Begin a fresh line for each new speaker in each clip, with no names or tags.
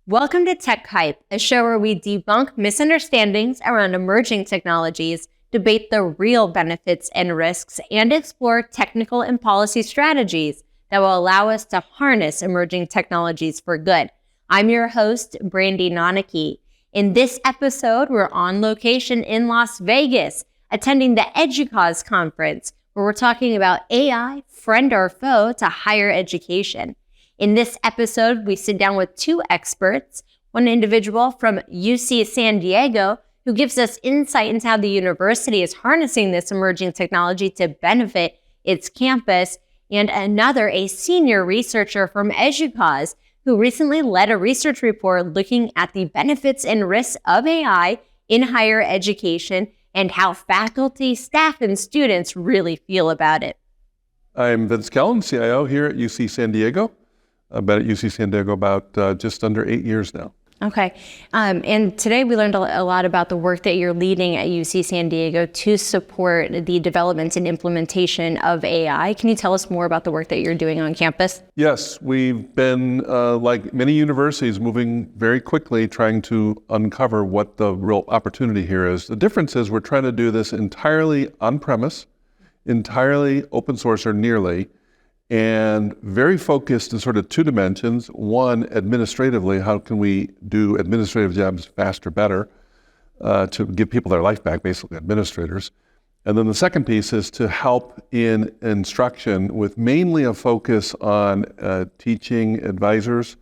Welcome to TecHype, a show where we debunk misunderstandings around emerging technologies, debate the real benefits and risks, and explore technical and policy strategies that will allow us to harness emerging technologies for good. I'm your host, Brandie Nonnecke. In this episode, we're on location in Las Vegas, attending the EDUCAUSE conference, where we're talking about AI, friend or foe, to higher education. In this episode, we sit down with two experts, one individual from UC San Diego, who gives us insight into how the university is harnessing this emerging technology to benefit its campus, and another, a senior researcher from EDUCAUSE, who recently led a research report looking at the benefits and risks of AI in higher education and how faculty, staff, and students really feel about it.
I'm Vince Kellen, CIO here at UC San Diego. I've been at UC San Diego about just under 8 years now.
Okay. And today we learned a lot about the work that you're leading at UC San Diego to support the development and implementation of AI. Can you tell us more about the work that you're doing on campus?
Yes, we've been, like many universities, moving very quickly, trying to uncover what the real opportunity here is. The difference is we're trying to do this entirely on-premise, entirely open source or nearly, and very focused in sort of two dimensions. One, administratively, how can we do administrative jobs faster, better, to give people their life back, basically administrators. And then the second piece is to help in instruction with mainly a focus on teaching advisors,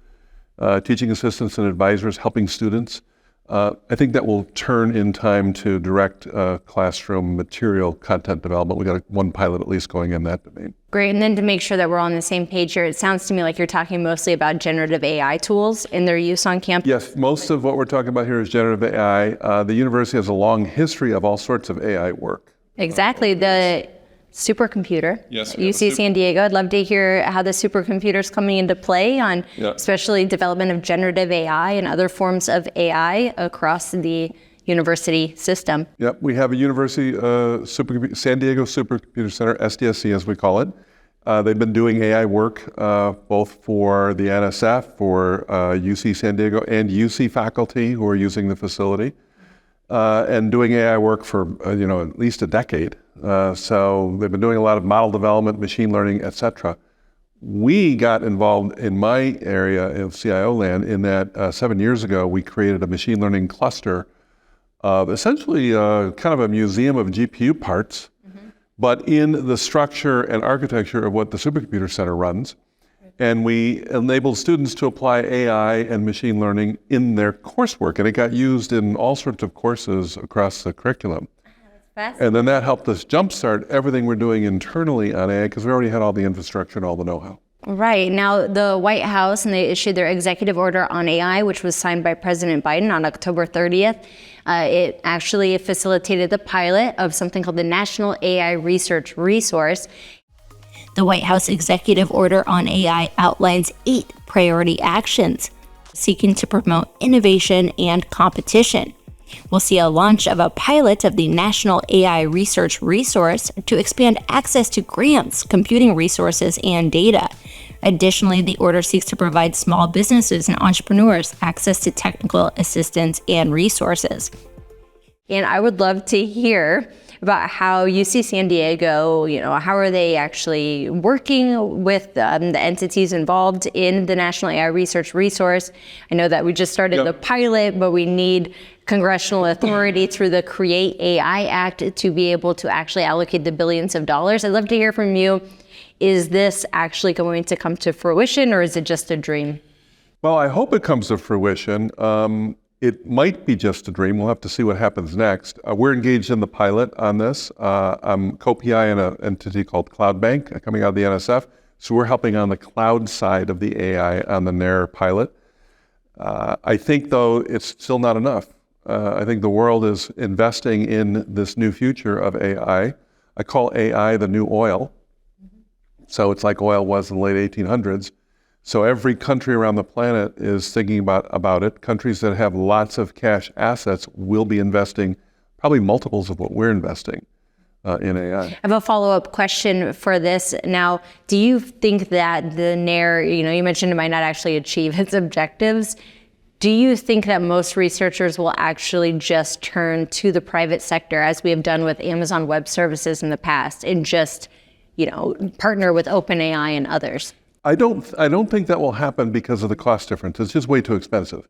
teaching assistants and advisors, helping students. I think that will turn in time to direct classroom material content development. We got one pilot at least going in that domain.
Great. And then to make sure that we're all on the same page here, it sounds to me like you're talking mostly about generative AI tools and their use on campus.
Yes, most of what we're talking about here is generative AI. The university has a long history of all sorts of AI work.
Exactly. The supercomputer,
yes,
UC San Diego. I'd love to hear how the supercomputer is coming into play on especially development of generative AI and other forms of AI across the university system.
Yep, we have a university, San Diego Supercomputer Center, SDSC as we call it. They've been doing AI work both for the NSF, for UC San Diego, and UC faculty who are using the facility, and doing AI work for at least a decade. So they've been doing a lot of model development, machine learning, etc. We got involved in my area of CIO land in that 7 years ago, we created a machine learning cluster of essentially kind of a museum of GPU parts, but in the structure and architecture of what the Supercomputer Center runs. And we enabled students to apply AI and machine learning in their coursework, and it got used in all sorts of courses across the curriculum. And then that helped us jumpstart everything we're doing internally on AI because we already had all the infrastructure and all the know-how.
Right. Now, the White House, and they issued their executive order on AI, which was signed by President Biden on October 30th. It actually facilitated the pilot of something called the National AI Research Resource. The White House executive order on AI outlines 8 priority actions seeking to promote innovation and competition. We'll see a launch of a pilot of the National AI Research Resource to expand access to grants, computing resources, and data. Additionally, the order seeks to provide small businesses and entrepreneurs access to technical assistance and resources. And I would love to hear about how UC San Diego, how are they actually working with the entities involved in the National AI Research Resource? I know that we just started the pilot, but we need congressional authority through the Create AI Act to be able to actually allocate the billions of dollars. I'd love to hear from you. Is this actually going to come to fruition, or is it just a dream?
Well, I hope it comes to fruition. It might be just a dream. We'll have to see what happens next. We're engaged in the pilot on this. I'm co-PI in an entity called Cloud Bank coming out of the NSF. So we're helping on the cloud side of the AI on the NAIR pilot. I think, though, it's still not enough. I think the world is investing in this new future of AI. I call AI the new oil. So it's like oil was in the late 1800s. So every country around the planet is thinking about it. Countries that have lots of cash assets will be investing probably multiples of what we're investing in AI.
I have a follow-up question for this. Now, do you think that the NAIR, you mentioned it might not actually achieve its objectives. Do you think that most researchers will actually just turn to the private sector, as we have done with Amazon Web Services in the past, and just, partner with OpenAI and others?
I don't think that will happen because of the cost difference. It's just way too expensive.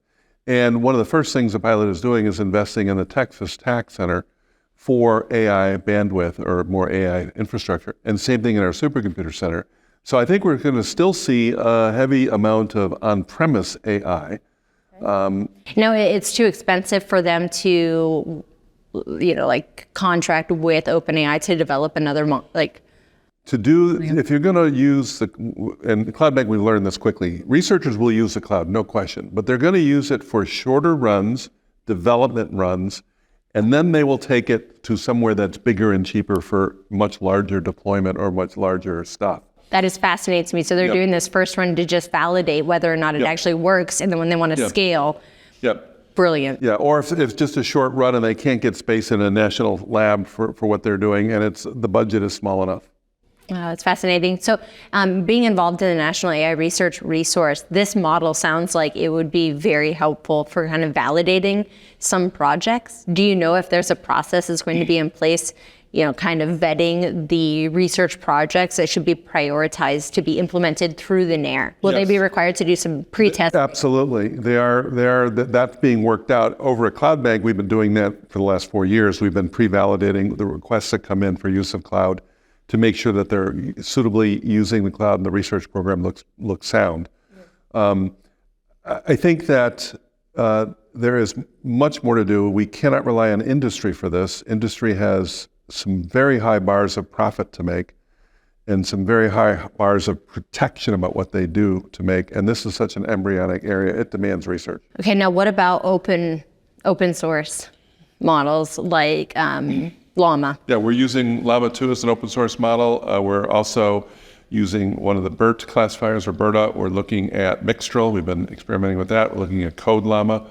And one of the first things the pilot is doing is investing in the Texas Tax Center for AI bandwidth or more AI infrastructure. And same thing in our supercomputer center. So I think we're going to still see a heavy amount of on-premise AI.
No, it's too expensive for them to, contract with OpenAI to develop another,
if you're going to use and Cloud Bank, we learned this quickly, researchers will use the cloud, no question, but they're going to use it for shorter runs, development runs, and then they will take it to somewhere that's bigger and cheaper for much larger deployment or much larger stuff.
That is fascinating to me. So they're doing this first run to just validate whether or not it actually works, and then when they want to scale, brilliant.
Yeah, or if it's just a short run and they can't get space in a national lab for what they're doing, and the budget is small enough.
It's fascinating. So being involved in the National AI Research Resource, this model sounds like it would be very helpful for kind of validating some projects. Do you know if there's a process that's going to be in place, kind of vetting the research projects that should be prioritized to be implemented through the NAIR? Will they be required to do some pre-testing?
Absolutely. That's being worked out. Over at Cloud Bank, we've been doing that for the last 4 years. We've been pre-validating the requests that come in for use of cloud to make sure that they're suitably using the cloud and the research program looks sound. I think that there is much more to do. We cannot rely on industry for this. Industry has some very high bars of profit to make and some very high bars of protection about what they do to make. And this is such an embryonic area. It demands research.
Okay, now what about open source models like Llama?
Yeah, we're using Llama 2 as an open source model. We're also using one of the BERT classifiers, or BERTA. We're looking at Mixtral. We've been experimenting with that. We're looking at Code Llama.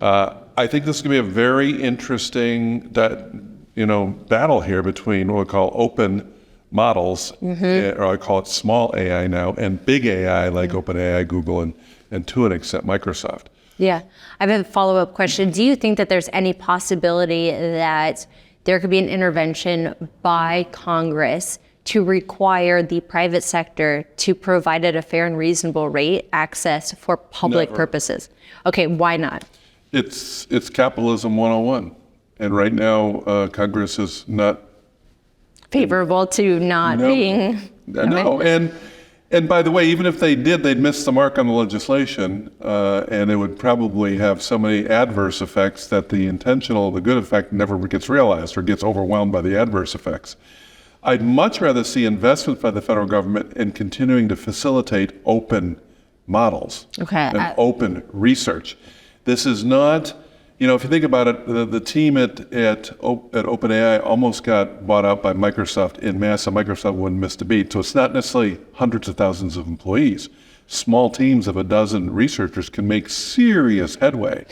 I think this is going to be a very interesting battle here between what we call open models, or I call it small AI now, and big AI like OpenAI, Google, and to an extent Microsoft.
Yeah. I have a follow-up question. Do you think that there's any possibility that there could be an intervention by Congress to require the private sector to provide at a fair and reasonable rate access for public purposes? Okay, why not?
It's capitalism 101. And right now, Congress is not
favorable to not being.
No, and by the way, even if they did, they'd miss the mark on the legislation, and it would probably have so many adverse effects that the good effect never gets realized or gets overwhelmed by the adverse effects. I'd much rather see investment by the federal government in continuing to facilitate open models and open research. This is not, if you think about it, the team at OpenAI almost got bought out by Microsoft in mass, and Microsoft wouldn't miss a beat. So it's not necessarily hundreds of thousands of employees. Small teams of a dozen researchers can make serious headway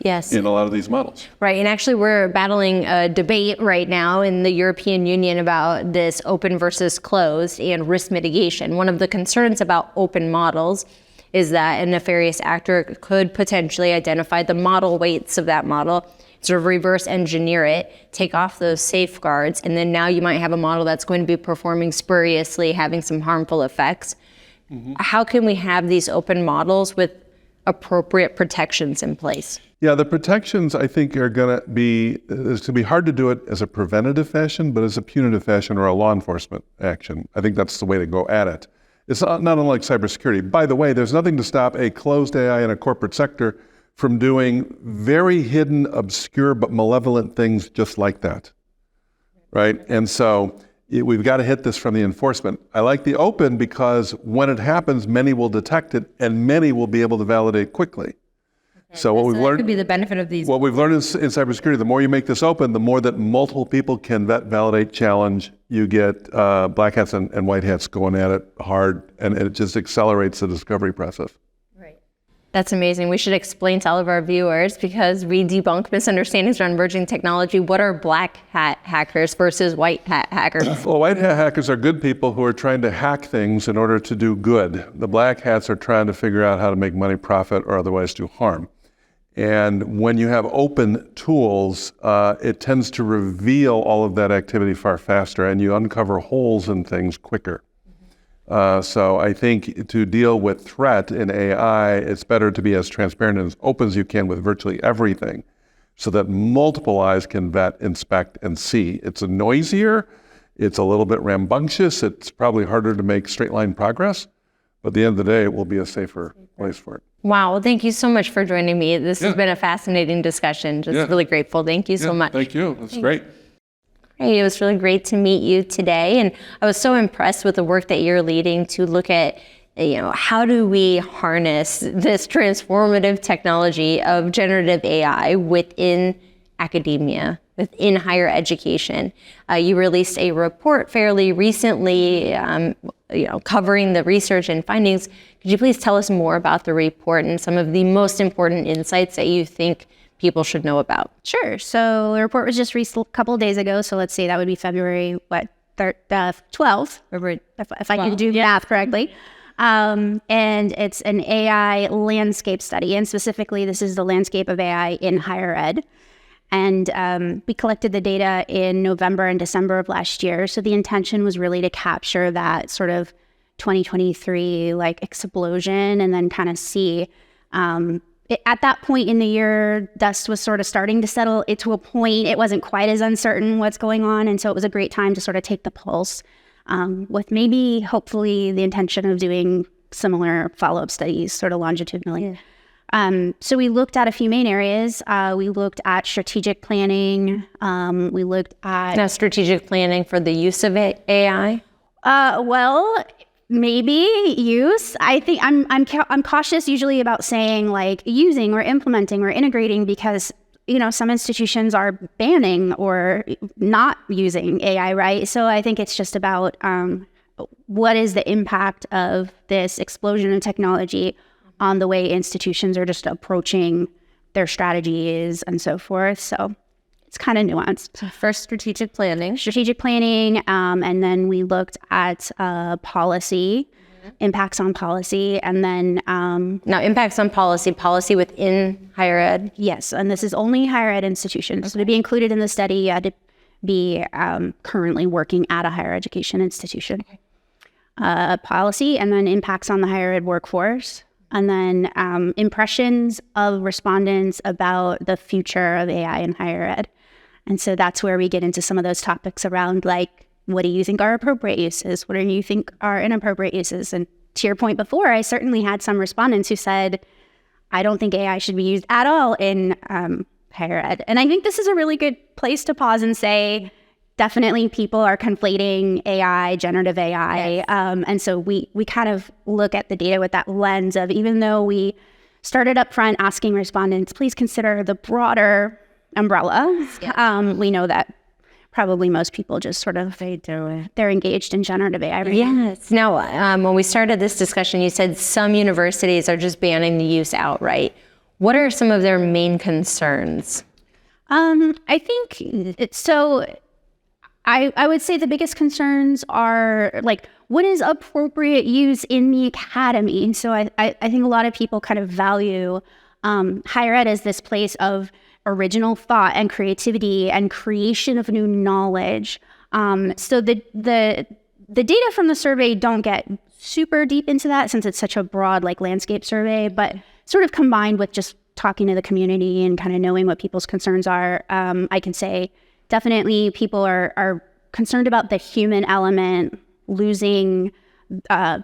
in a lot of these models.
Right, and actually we're battling a debate right now in the European Union about this open versus closed and risk mitigation. One of the concerns about open models is that a nefarious actor could potentially identify the model weights of that model, sort of reverse engineer it, take off those safeguards, and then now you might have a model that's going to be performing spuriously, having some harmful effects. How can we have these open models with appropriate protections in place?
Yeah, the protections I think are going to be, it's going to be hard to do it as a preventative fashion, but as a punitive fashion or a law enforcement action. I think that's the way to go at it. It's not unlike cybersecurity. By the way, there's nothing to stop a closed AI in a corporate sector from doing very hidden, obscure, but malevolent things just like that, right? And so we've got to hit this from the enforcement. I like the open because when it happens, many will detect it and many will be able to validate quickly. So what we've learned
could be the benefit of these.
What we've learned in cybersecurity, the more you make this open, the more that multiple people can validate, challenge. You get black hats and white hats going at it hard, and it just accelerates the discovery process.
Right. That's amazing. We should explain to all of our viewers, because we debunk misunderstandings around emerging technology. What are black hat hackers versus white hat hackers?
Well, white hat hackers are good people who are trying to hack things in order to do good. The black hats are trying to figure out how to make money, profit, or otherwise do harm. And when you have open tools, it tends to reveal all of that activity far faster, and you uncover holes in things quicker. So I think to deal with threat in AI, it's better to be as transparent and as open as you can with virtually everything, so that multiple eyes can vet, inspect, and see. It's noisier, it's a little bit rambunctious, it's probably harder to make straight line progress, but at the end of the day, it will be a safer place for it.
Wow, well, thank you so much for joining me. This has been a fascinating discussion. Just really grateful. Thank you so much.
Thank you. That's great.
Great. It was really great to meet you today. And I was so impressed with the work that you're leading to look at, how do we harness this transformative technology of generative AI within academia, within higher education. You released a report fairly recently, covering the research and findings. Could you please tell us more about the report and some of the most important insights that you think people should know about?
Sure. So the report was just released a couple of days ago. So let's say that would be February 12th, if I can do math correctly. And it's an AI landscape study. And specifically, this is the landscape of AI in higher ed. And we collected the data in November and December of last year. So the intention was really to capture that sort of 2023 explosion, and then kind of see at that point in the year, dust was sort of starting to settle. To a point, it wasn't quite as uncertain what's going on. And so it was a great time to sort of take the pulse with maybe, hopefully, the intention of doing similar follow-up studies sort of longitudinally. So we looked at a few main areas. We looked at strategic planning. We looked at...
Now, strategic planning for the use of AI?
Well, maybe use. I think I'm cautious usually about saying using or implementing or integrating, because some institutions are banning or not using AI, right? So I think it's just about what is the impact of this explosion of technology on the way institutions are just approaching their strategies and so forth. So it's kind of nuanced.
So first, strategic planning.
And then we looked at policy, impacts on policy, and then...
Now, impacts on policy within higher ed?
Yes, and this is only higher ed institutions. Okay. So to be included in the study, you had to be currently working at a higher education institution. Okay. Policy, and then impacts on the higher ed workforce. And then impressions of respondents about the future of AI in higher ed. And so that's where we get into some of those topics around what do you think are appropriate uses? What do you think are inappropriate uses? And to your point before, I certainly had some respondents who said, I don't think AI should be used at all in higher ed. And I think this is a really good place to pause and say, definitely people are conflating AI, generative AI. Yes. And so we kind of look at the data with that lens of, even though we started up front asking respondents, please consider the broader umbrella. Yes. We know that probably most people just sort of, they're engaged in generative AI. Right?
Yes. Now, when we started this discussion, you said some universities are just banning the use outright. What are some of their main concerns?
I think I would say the biggest concerns are what is appropriate use in the academy? So I think a lot of people kind of value higher ed as this place of original thought and creativity and creation of new knowledge. So the data from the survey don't get super deep into that, since it's such a broad landscape survey, but sort of combined with just talking to the community and kind of knowing what people's concerns are, I can say definitely people are concerned about the human element, losing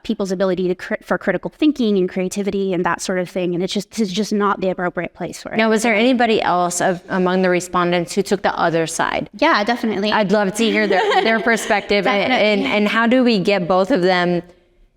people's ability for critical thinking and creativity and that sort of thing. And this is just not the appropriate place for it.
Now, was there anybody else among the respondents who took the other side?
Yeah, definitely.
I'd love to hear their perspective. and how do we get both of them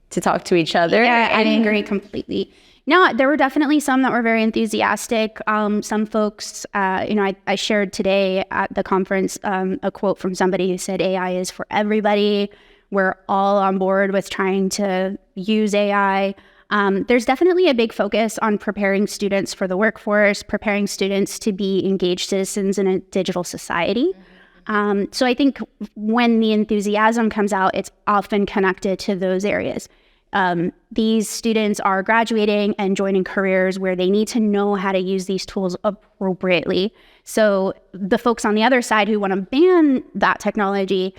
to talk to each other?
Yeah, I agree completely. No, there were definitely some that were very enthusiastic. Some folks, I shared today at the conference a quote from somebody who said, AI is for everybody. We're all on board with trying to use AI. There's definitely a big focus on preparing students for the workforce, preparing students to be engaged citizens in a digital society. So I think when the enthusiasm comes out, it's often connected to those areas. these students are graduating and joining careers where they need to know how to use these tools appropriately. So the folks on the other side who want to ban that technology,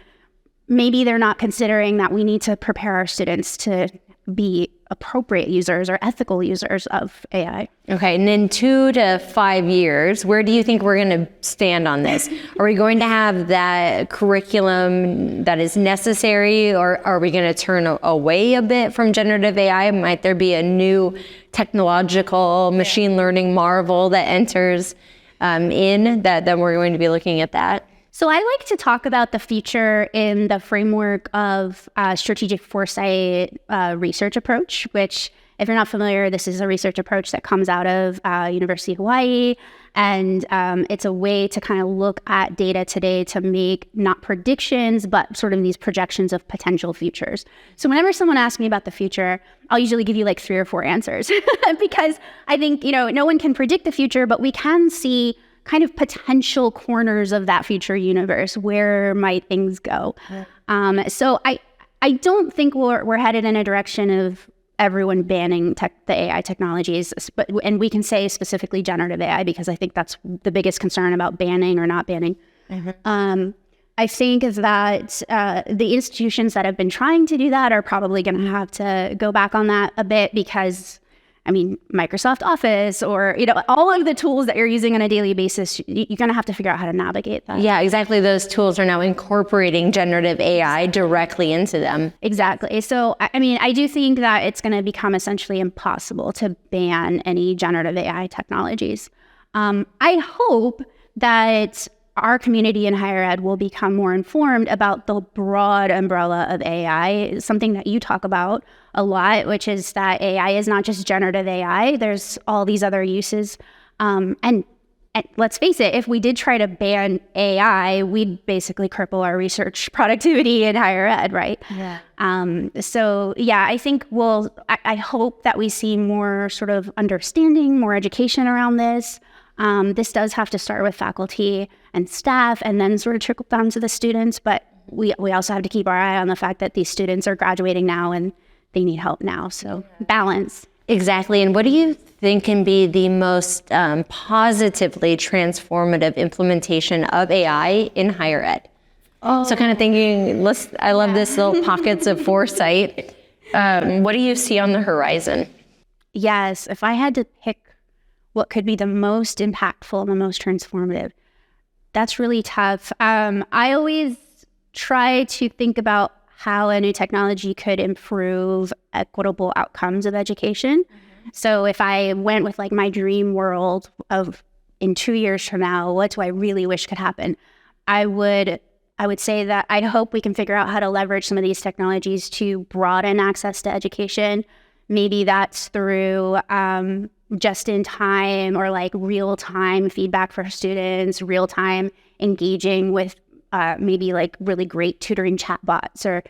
maybe they're not considering that we need to prepare our students to be appropriate users or ethical users of AI.
Okay, and in 2 to 5 years, where do you think we're going to stand on this? Are we going to have that curriculum that is necessary, or are we going to turn away a bit from generative AI? Might there be a new technological machine learning marvel that enters in that then we're going to be looking at that?
So I like to talk about the future in the framework of strategic foresight research approach, which, if you're not familiar, this is a research approach that comes out of University of Hawaii. And it's a way to kind of look at data today to make not predictions, but sort of these projections of potential futures. So whenever someone asks me about the future, I'll usually give you like 3 or 4 answers because I think, no one can predict the future, but we can see kind of potential corners of that future universe. Where might things go? So I don't think we're headed in a direction of everyone banning the AI technologies, and we can say specifically generative AI because I think that's the biggest concern about banning or not banning. I think that the institutions that have been trying to do that are probably going to have to go back on that a bit because, Microsoft Office or, all of the tools that you're using on a daily basis, you're going to have to figure out how to navigate that.
Yeah, exactly. Those tools are now incorporating generative AI directly into them.
Exactly. So, I do think that it's going to become essentially impossible to ban any generative AI technologies. I hope that our community in higher ed will become more informed about the broad umbrella of AI, something that you talk about a lot, which is that AI is not just generative AI. There's all these other uses. And let's face it, if we did try to ban AI, we'd basically cripple our research productivity in higher ed, right?
Yeah.
I think I hope that we see more sort of understanding, more education around this. This does have to start with faculty and staff and then sort of trickle down to the students. But we also have to keep our eye on the fact that these students are graduating now and they need help now. So balance.
Exactly. And what do you think can be the most positively transformative implementation of AI in higher ed? So kind of thinking, I love this little pockets of foresight. What do you see on the horizon?
Yes, if I had to pick what could be the most impactful and the most transformative, that's really tough. I always try to think about how a new technology could improve equitable outcomes of education. So if I went with like my dream world of in 2 years from now, what do I really wish could happen? I would say that I hope we can figure out how to leverage some of these technologies to broaden access to education. Maybe that's through just in time or like real time feedback for students, real time engaging with maybe like really great tutoring chatbots or,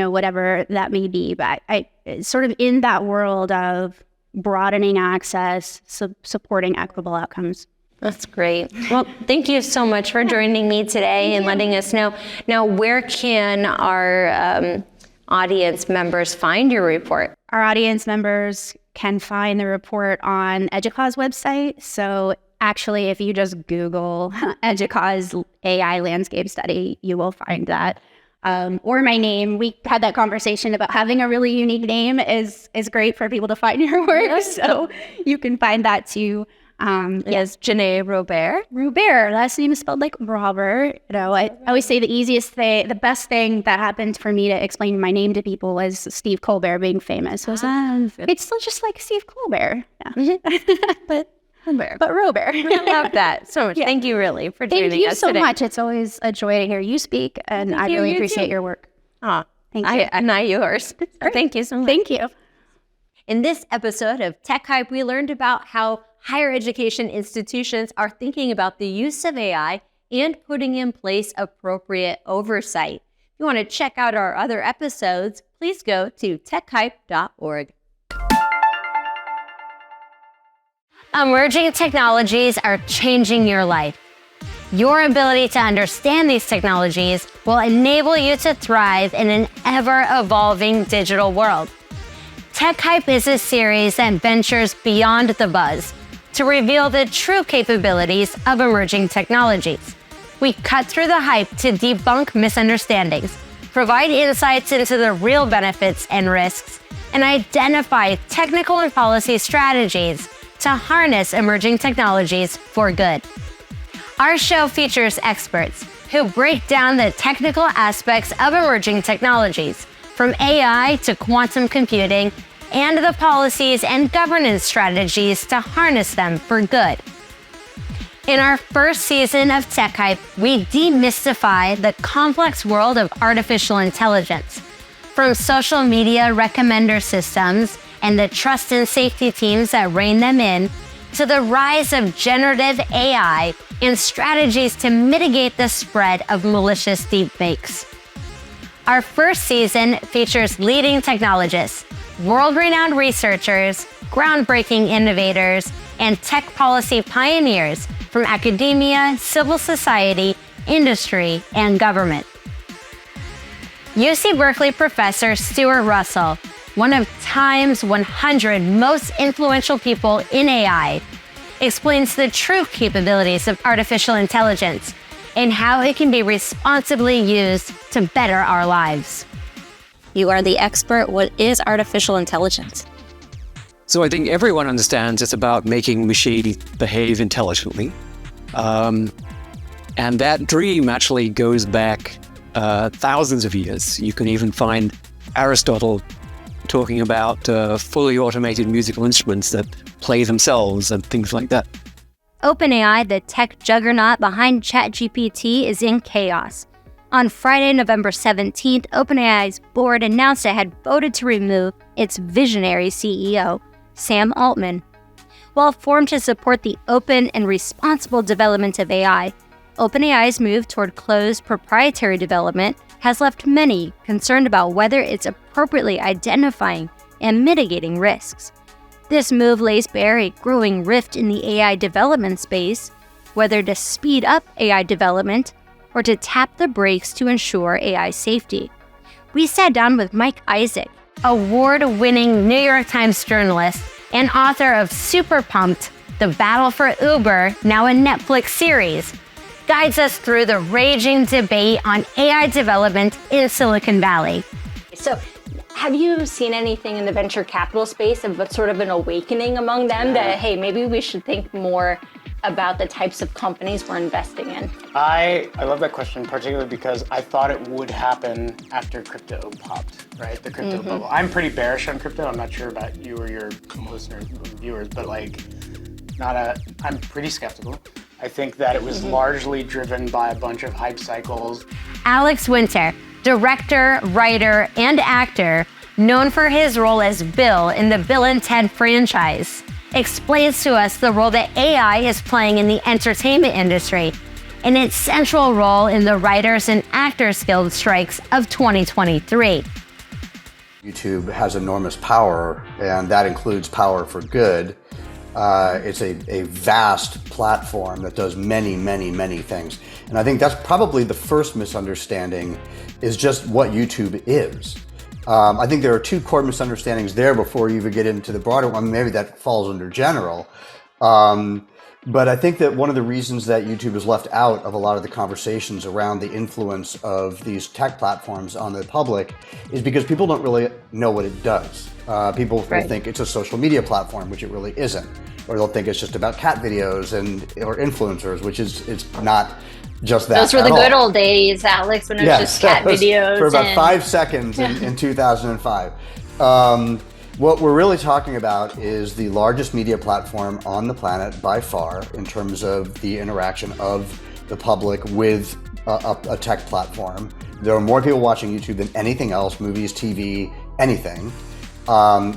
whatever that may be. But I sort of in that world of broadening access, supporting equitable outcomes.
That's great. Well, thank you so much for joining me today and letting us know. Now, where can our audience members find your report?
Our audience members can find the report on EDUCAUSE website. So actually, if you just Google EDUCAUSE AI landscape study, you will find that. Or my name. We had that conversation about having a really unique name is great for people to find your work. So you can find that too.
Yes, Jenay Robert.
Robert, last name is spelled like Robert. I always say the best thing that happened for me to explain my name to people was Steve Colbert being famous. It's still just like Steve Colbert. Yeah. But Robert.
I love that so much. Yeah. Thank you really for joining us today.
Thank you so much. It's always a joy to hear you speak, and I really appreciate your work.
Oh,
thank you.
And I yours. Thank you so much.
Thank you.
In this episode of TecHype, we learned about how higher education institutions are thinking about the use of AI and putting in place appropriate oversight. If you want to check out our other episodes, please go to techhype.org. Emerging technologies are changing your life. Your ability to understand these technologies will enable you to thrive in an ever-evolving digital world. TecHype is a series that ventures beyond the buzz to reveal the true capabilities of emerging technologies. We cut through the hype to debunk misunderstandings, provide insights into the real benefits and risks, and identify technical and policy strategies to harness emerging technologies for good. Our show features experts who break down the technical aspects of emerging technologies, from AI to quantum computing, and the policies and governance strategies to harness them for good. In our first season of TecHype, we demystify the complex world of artificial intelligence, from social media recommender systems and the trust and safety teams that rein them in, to the rise of generative AI and strategies to mitigate the spread of malicious deepfakes. Our first season features leading technologists, world-renowned researchers, groundbreaking innovators, and tech policy pioneers from academia, civil society, industry, and government. UC Berkeley professor Stuart Russell, one of Time's 100 most influential people in AI, explains the true capabilities of artificial intelligence and how it can be responsibly used to better our lives.
You are the expert. What is artificial intelligence?
So I think everyone understands it's about making machines behave intelligently. And that dream actually goes back thousands of years. You can even find Aristotle talking about fully automated musical instruments that play themselves and things like that.
OpenAI, the tech juggernaut behind ChatGPT, is in chaos. On Friday, November 17th, OpenAI's board announced it had voted to remove its visionary CEO, Sam Altman. While formed to support the open and responsible development of AI, OpenAI's move toward closed proprietary development has left many concerned about whether it's appropriately identifying and mitigating risks. This move lays bare a growing rift in the AI development space, whether to speed up AI development or to tap the brakes to ensure AI safety. We sat down with Mike Isaac, award-winning New York Times journalist and author of Super Pumped, The Battle for Uber, now a Netflix series, guides us through the raging debate on AI development in Silicon Valley.
So, have you seen anything in the venture capital space of sort of an awakening among them that, hey, maybe we should think more about the types of companies we're investing in?
I love that question, particularly because I thought it would happen after crypto popped, right? The crypto bubble. I'm pretty bearish on crypto. I'm not sure about you or your listeners, viewers, but I'm pretty skeptical. I think that it was largely driven by a bunch of hype cycles.
Alex Winter, director, writer, and actor, known for his role as Bill in the Bill and Ted franchise, explains to us the role that AI is playing in the entertainment industry and its central role in the Writers and Actors Guild strikes of 2023.
YouTube has enormous power, and that includes power for good. It's a vast platform that does many, many, many things. And I think that's probably the first misunderstanding, is just what YouTube is. I think there are two core misunderstandings there before you even get into the broader one. Maybe that falls under general. But I think that one of the reasons that YouTube is left out of a lot of the conversations around the influence of these tech platforms on the public is because people don't really know what it does. People will think it's a social media platform, which it really isn't. Or they'll think it's just about cat videos or influencers, which it's not just that.
Those were the good old days, Alex, when it was just cat videos.
For about 5 seconds in 2005. What we're really talking about is the largest media platform on the planet by far in terms of the interaction of the public with a tech platform. There are more people watching YouTube than anything else, movies, TV, anything.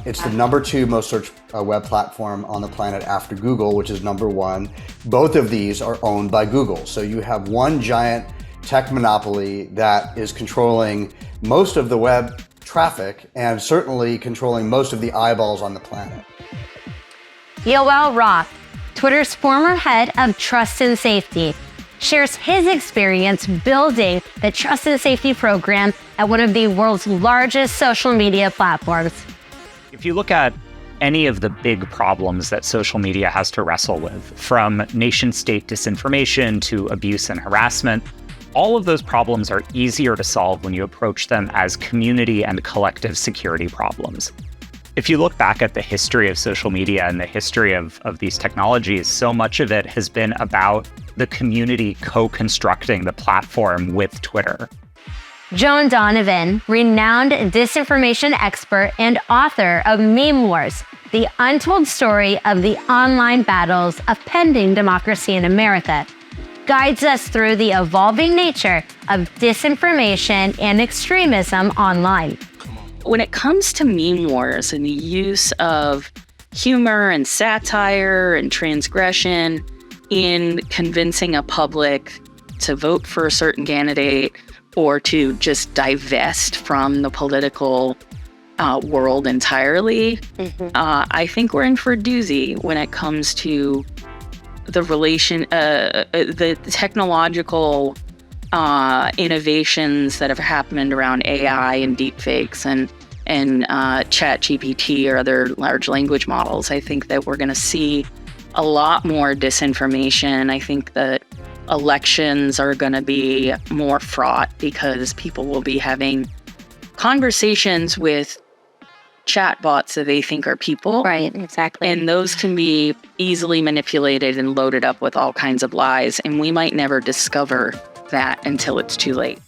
It's the number 2 most searched web platform on the planet after Google, which is number 1. Both of these are owned by Google. So you have one giant tech monopoly that is controlling most of the web traffic and certainly controlling most of the eyeballs on the planet.
Yoel Roth, Twitter's former head of trust and safety, shares his experience building the trust and safety program at one of the world's largest social media platforms.
If you look at any of the big problems that social media has to wrestle with, from nation-state disinformation to abuse and harassment, all of those problems are easier to solve when you approach them as community and collective security problems. If you look back at the history of social media and the history of these technologies, so much of it has been about the community co-constructing the platform with Twitter.
Joan Donovan, renowned disinformation expert and author of Meme Wars, the untold story of the online battles of pending democracy in America, guides us through the evolving nature of disinformation and extremism online.
When it comes to meme wars and the use of humor and satire and transgression in convincing a public to vote for a certain candidate or to just divest from the political world entirely, I think we're in for a doozy when it comes to the the technological innovations that have happened around AI and deepfakes and ChatGPT or other large language models. I think that we're going to see a lot more disinformation. I think that elections are going to be more fraught because people will be having conversations with chatbots that they think are people.
Right, exactly.
And those can be easily manipulated and loaded up with all kinds of lies. And we might never discover that until it's too late.